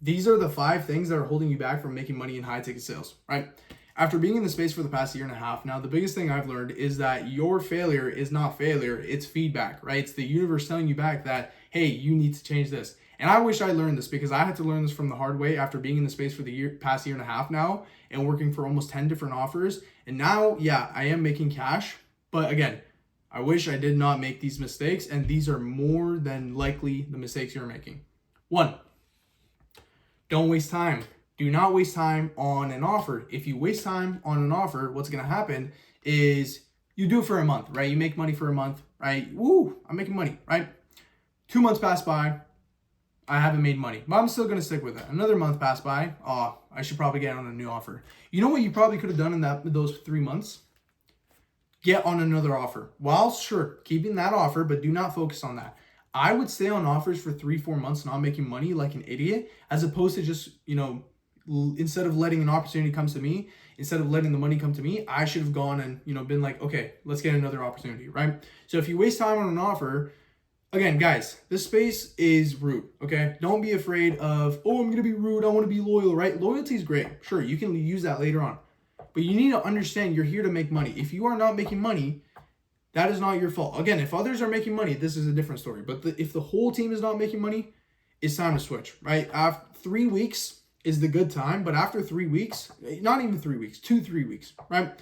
These are the 5 things that are holding you back from making money in high ticket sales, right? After being in the space for the past 1.5 years now, the biggest thing I've learned is that your failure is not failure, it's feedback, right? It's the universe telling you back that, hey, you need to change this. And I wish I learned this because I had to learn this from the hard way after being in the space for the past 1.5 years now and working for almost 10 different offers. And now, yeah, I am making cash. But again, I wish I did not make these mistakes. And these are more than likely the mistakes you're making. 1, don't waste time. Do not waste time on an offer. If you waste time on an offer, what's going to happen is you do it for a month, right? You make money for a month, right? Woo, I'm making money, right? 2 months pass by. I haven't made money, but I'm still going to stick with it. Another month passed by. Oh, I should probably get on a new offer. You know what you probably could have done in those 3 months? Get on another offer. Well, sure, keeping that offer, but do not focus on that. I would stay on offers for 3-4 months, not making money like an idiot, as opposed to just, instead of letting an opportunity come to me, instead of letting the money come to me, I should have gone and, been like, okay, let's get another opportunity, right? So if you waste time on an offer, again, guys, this space is rude, okay? Don't be afraid of, oh, I'm going to be rude. I want to be loyal, right? Loyalty is great. Sure, you can use that later on. But you need to understand you're here to make money. If you are not making money, that is not your fault. Again, if others are making money, this is a different story. But if the whole team is not making money, it's time to switch, right? After 3 weeks is the good time. But after 3 weeks, not even 3 weeks, 2-3 weeks, right?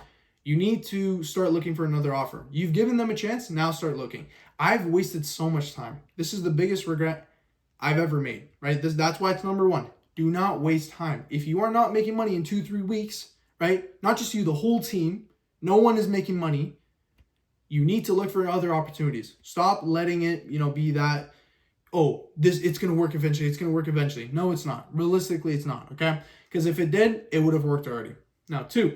You need to start looking for another offer. You've given them a chance. Now start looking. I've wasted so much time. This is the biggest regret I've ever made, right? That's why it's number 1. Do not waste time. If you are not making money in 2-3 weeks, right? Not just you, the whole team, no one is making money. You need to look for other opportunities. Stop letting it, be that, oh, it's going to work eventually. It's going to work eventually. No, it's not. Realistically, it's not, okay? Because if it did, it would have worked already. Now, 2,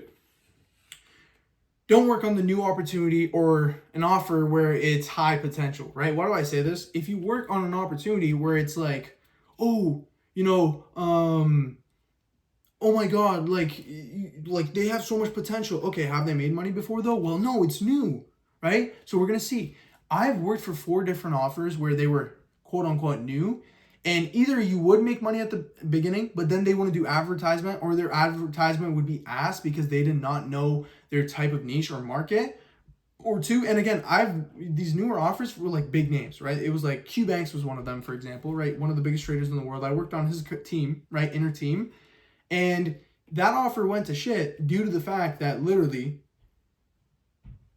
don't work on the new opportunity or an offer where it's high potential, right? Why do I say this? If you work on an opportunity where it's like, oh, oh my God, like they have so much potential. Okay, have they made money before though? Well, no, it's new, right? So we're going to see. I've worked for 4 different offers where they were quote unquote new. And either you would make money at the beginning, but then they want to do advertisement, or their advertisement would be ass because they did not know their type of niche or market. Or 2, and again, these newer offers were like big names, right? It was like Q Banks was one of them, for example, right? One of the biggest traders in the world. I worked on his team, right? Inner team. And that offer went to shit due to the fact that literally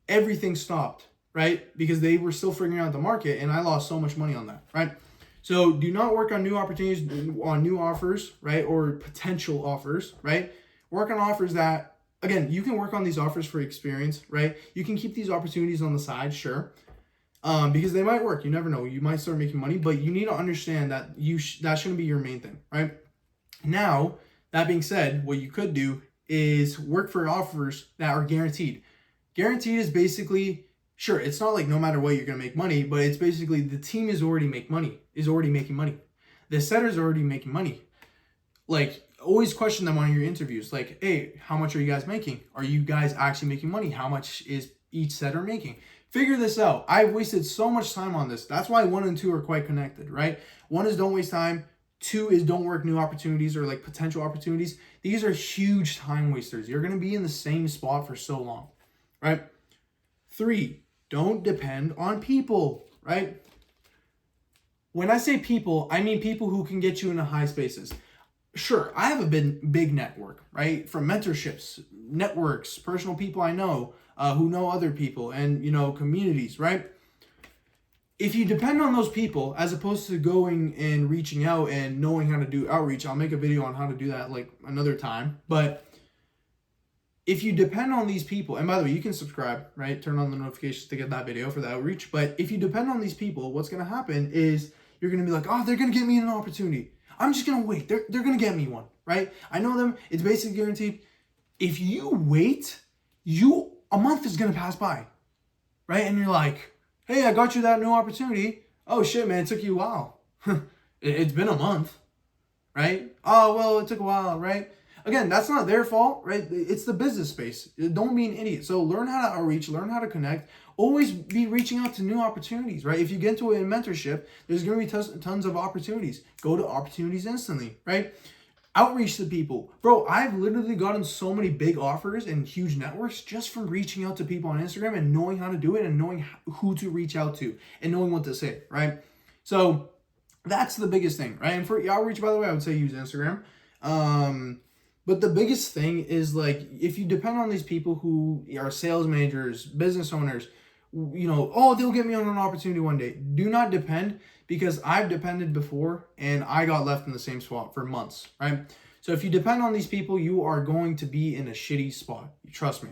everything stopped, right? Because they were still figuring out the market, and I lost so much money on that, right? So do not work on new opportunities, on new offers, right? Or potential offers, right? Work on offers that, again, you can work on these offers for experience, right? You can keep these opportunities on the side, sure. Because they might work. You never know. You might start making money, but you need to understand that that shouldn't be your main thing, right? Now, that being said, what you could do is work for offers that are guaranteed. Guaranteed is basically, sure, it's not like no matter what you're going to make money, but it's basically the team is already making money. The setter's already making money. Like, always question them on your interviews. Like, hey, how much are you guys making? Are you guys actually making money? How much is each setter making? Figure this out. I've wasted so much time on this. That's why 1 and 2 are quite connected, right? 1 is don't waste time. 2 is don't work new opportunities or like potential opportunities. These are huge time wasters. You're going to be in the same spot for so long, right? 3, don't depend on people, right? When I say people, I mean people who can get you into high spaces. Sure, I have a big network, right? From mentorships, networks, personal people I know who know other people, and, communities, right? If you depend on those people as opposed to going and reaching out and knowing how to do outreach, I'll make a video on how to do that like another time. But if you depend on these people, and by the way, you can subscribe, right? Turn on the notifications to get that video for the outreach. But if you depend on these people, what's going to happen is you're going to be like, oh, they're going to get me an opportunity. I'm just going to wait. They're going to get me one, right? I know them. It's basically guaranteed. If you wait, a month is going to pass by, right? And you're like, hey, I got you that new opportunity. Oh, shit, man, it took you a while. It's been a month, right? Oh, well, it took a while, right? again, that's not their fault, right? It's the business space. Don't be an idiot. So learn how to outreach, learn how to connect. Always be reaching out to new opportunities, right? If you get into a mentorship, there's going to be tons of opportunities. Go to opportunities instantly, right? Outreach to people. Bro, I've literally gotten so many big offers and huge networks just from reaching out to people on Instagram and knowing how to do it and knowing who to reach out to and knowing what to say, right? So that's the biggest thing, right? And for outreach, by the way, I would say use Instagram. But the biggest thing is, like, if you depend on these people who are sales managers, business owners, you know, oh, they'll get me on an opportunity one day. Do not depend, because I've depended before and I got left in the same spot for months, right? So if you depend on these people, you are going to be in a shitty spot. Trust me.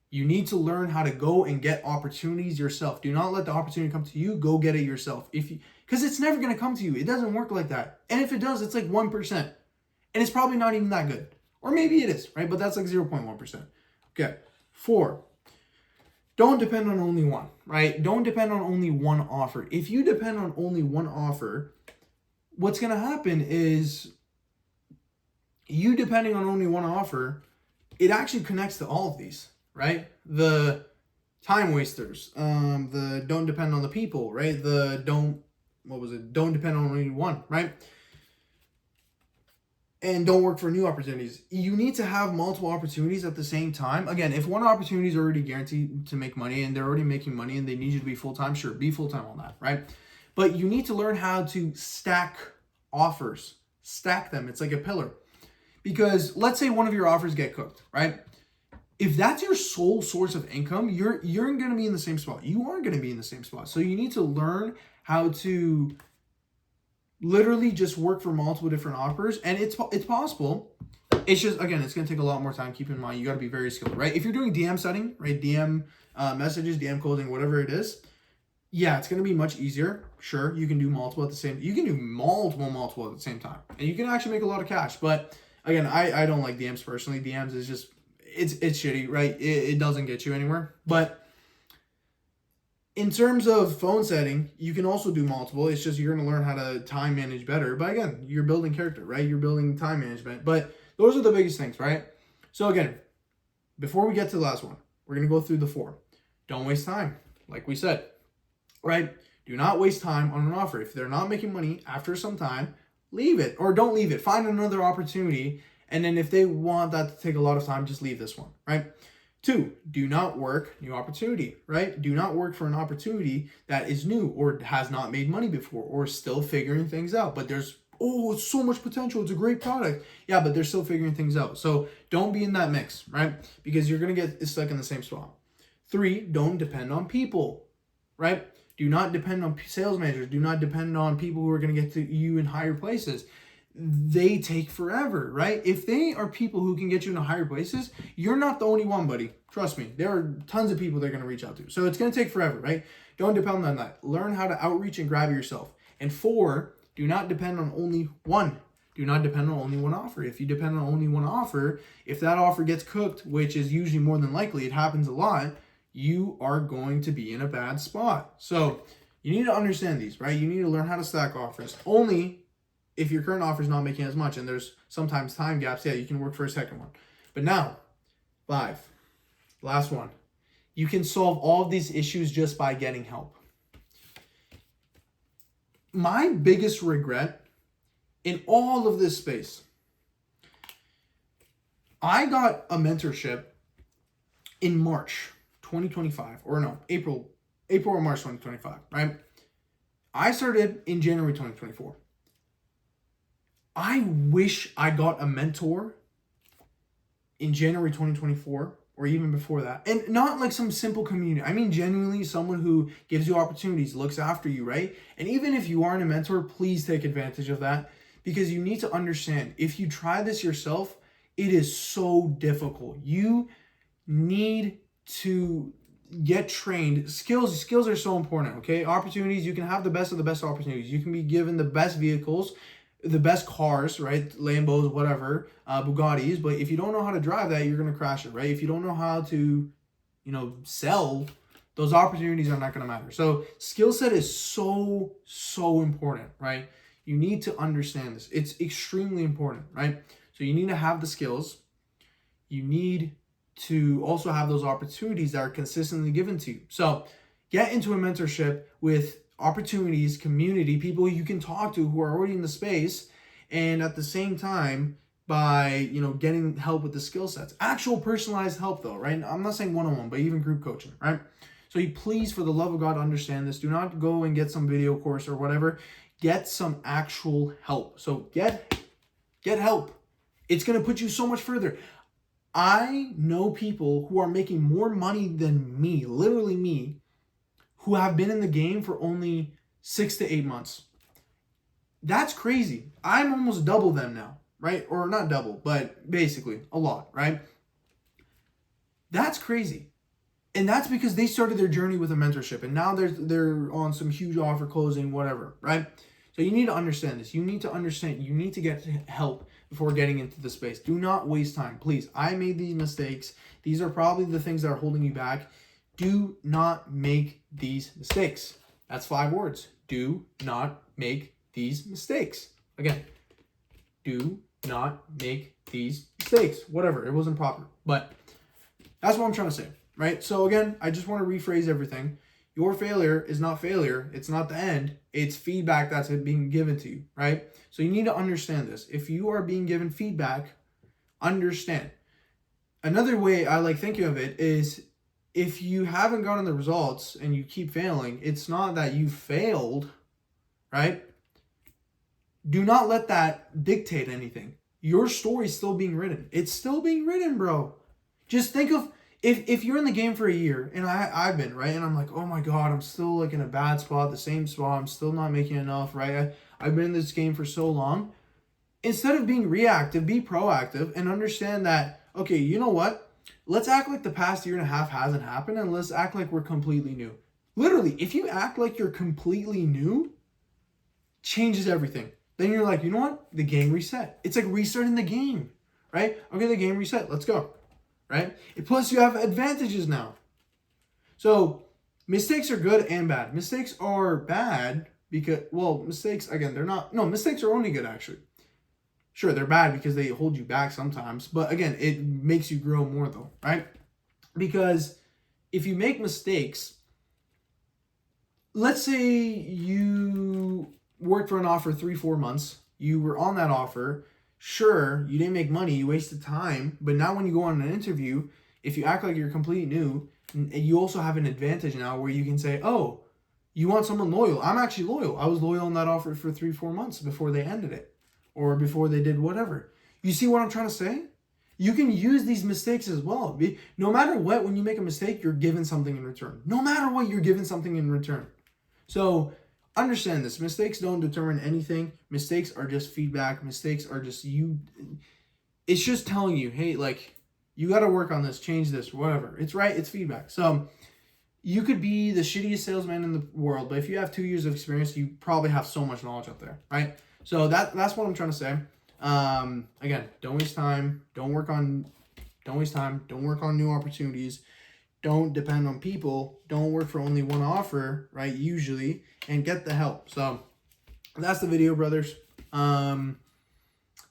You need to learn how to go and get opportunities yourself. Do not let the opportunity come to you. Go get it yourself. Because it's never going to come to you. It doesn't work like that. And if it does, it's like 1%. And it's probably not even that good. Or maybe it is, right? But that's like 0.1%. Okay. 4. Don't depend on only one, right? Don't depend on only one offer. If you depend on only one offer, what's going to happen is you depending on only one offer, it actually connects to all of these, right? The time wasters, the don't depend on the people, right? Don't depend on only one, right? And don't work for new opportunities. You need to have multiple opportunities at the same time. Again, if one opportunity is already guaranteed to make money and they're already making money and they need you to be full-time, sure, be full-time on that, right? But you need to learn how to stack offers. Stack them. It's like a pillar. Because let's say one of your offers get cooked, right? If that's your sole source of income, you're going to be in the same spot. You are going to be in the same spot. So you need to learn how to literally just work for multiple different offers, and it's possible. It's just, again, it's going to take a lot more time. Keep in mind, you got to be very skilled, right? If you're doing DM setting, right, DM messages, DM closing, whatever it is, yeah, it's going to be much easier. Sure, you can do multiple at the same. You can do multiple at the same time, and you can actually make a lot of cash. But again, I don't like DMs personally. DMs is just it's shitty, right? It doesn't get you anywhere. But in terms of phone setting, you can also do multiple. It's just you're going to learn how to time manage better. But again, you're building character, right? You're building time management. But those are the biggest things, right? So again, before we get to the last one, we're going to go through the 4. Don't waste time, like we said, right? Do not waste time on an offer. If they're not making money after some time, leave it, or don't leave it. Find another opportunity. And then if they want that to take a lot of time, just leave this one, right? 2, do not work new opportunity, right? Do not work for an opportunity that is new or has not made money before or still figuring things out. But there's, it's so much potential. It's a great product. Yeah, but they're still figuring things out. So don't be in that mix, right? Because you're going to get stuck in the same spot. 3, don't depend on people, right? Do not depend on sales managers. Do not depend on people who are going to get to you in higher places. They take forever, right? If they are people who can get you into higher places, you're not the only one, buddy. Trust me. There are tons of people they're going to reach out to. So it's going to take forever, right? Don't depend on that. Learn how to outreach and grab yourself. And 4, do not depend on only one. Do not depend on only one offer. If you depend on only one offer, if that offer gets cooked, which is usually more than likely, it happens a lot, you are going to be in a bad spot. So you need to understand these, right? You need to learn how to stack offers. Only if your current offer is not making as much and there's sometimes time gaps, yeah, you can work for a second one. But now, 5, last one. You can solve all of these issues just by getting help. My biggest regret in all of this space, I got a mentorship in March 2025, or no, April or March 2025, right? I started in January 2024. I wish I got a mentor in January 2024 or even before that. And not like some simple community. I mean, genuinely someone who gives you opportunities, looks after you, right? And even if you aren't a mentor, please take advantage of that, because you need to understand, if you try this yourself, it is so difficult. You need to get trained. Skills are so important, okay? Opportunities, you can have the best of the best opportunities. You can be given the best vehicles, the best cars, right? Lambos, whatever, Bugattis. But if you don't know how to drive that, you're going to crash it, right? If you don't know how to, sell, those opportunities are not going to matter. So skill set is so important, right? You need to understand this. It's extremely important, right? So you need to have the skills. You need to also have those opportunities that are consistently given to you. So get into a mentorship with opportunities, community, people you can talk to who are already in the space, and at the same time, by getting help with the skill sets, actual personalized help though, right? I'm not saying one-on-one, but even group coaching, right? So you please, for the love of God, understand this. Do not go and get some video course or whatever. Get some actual help. So get help. It's going to put you so much further. I know people who are making more money than me, literally me, who have been in the game for only 6 to 8 months. That's crazy. I'm almost double them now, right? Or not double, but basically a lot, right? That's crazy. And that's because they started their journey with a mentorship, and now they're on some huge offer closing, whatever, right? So you need to understand this. You need to get help before getting into the space. Do not waste time, please. I made these mistakes. These are probably the things that are holding you back. Do not make these mistakes. That's 5 words. Do not make these mistakes. Again, do not make these mistakes. Whatever, it wasn't proper, but that's what I'm trying to say, right? So again, I just want to rephrase everything. Your failure is not failure. It's not the end. It's feedback that's being given to you, right? So you need to understand this. If you are being given feedback, understand. Another way I like thinking of it is, if you haven't gotten the results and you keep failing, it's not that you failed, right? Do not let that dictate anything. Your story's still being written. It's still being written, bro. Just think of, if you're in the game for a year, and I've been, right? And I'm like, oh my God, I'm still like in a bad spot, the same spot. I'm still not making enough, right? I've been in this game for so long. Instead of being reactive, be proactive and understand that, okay, you know what? Let's act like the past year and a half hasn't happened, and let's act like we're completely new. Literally, if you act like you're completely new, changes everything. Then you're like, you know what? The game reset. It's like restarting the game, right? Okay, the game reset. Let's go, right? Plus, you have advantages now. So mistakes are good and bad. Mistakes are bad because, well, mistakes, again, mistakes are only good, actually. Sure, they're bad because they hold you back sometimes. But again, it makes you grow more though, right? Because if you make mistakes, let's say you worked for an offer 3-4 months. You were on that offer. Sure, you didn't make money. You wasted time. But now when you go on an interview, if you act like you're completely new, you also have an advantage now where you can say, oh, you want someone loyal. I'm actually loyal. I was loyal on that offer for 3-4 months before they ended it. Or before they did whatever. You see what I'm trying to say? You can use these mistakes as well. No matter what, when you make a mistake, you're given something in return. No matter what, you're given something in return. So understand this. Mistakes don't determine anything. Mistakes are just feedback. Mistakes are just you. It's just telling you, hey, like, you got to work on this, change this, whatever. It's right. It's feedback. So you could be the shittiest salesman in the world, but if you have 2 years of experience, you probably have so much knowledge up there, right? So that's what I'm trying to say. Again, don't waste time. Don't waste time. Don't work on new opportunities. Don't depend on people. Don't work for only one offer, right? Usually, and get the help. So that's the video, brothers. And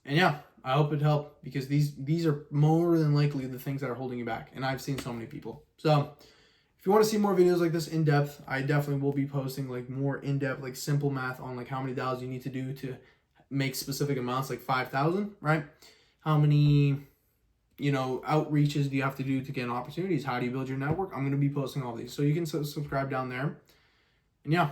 yeah, I hope it helped, because these are more than likely the things that are holding you back. And I've seen so many people. So if you want to see more videos like this in depth, I definitely will be posting like more in depth, like simple math on like how many dials you need to do to make specific amounts, like 5,000, right? How many, outreaches do you have to do to get opportunities? How do you build your network? I'm going to be posting all these. So you can subscribe down there. And yeah,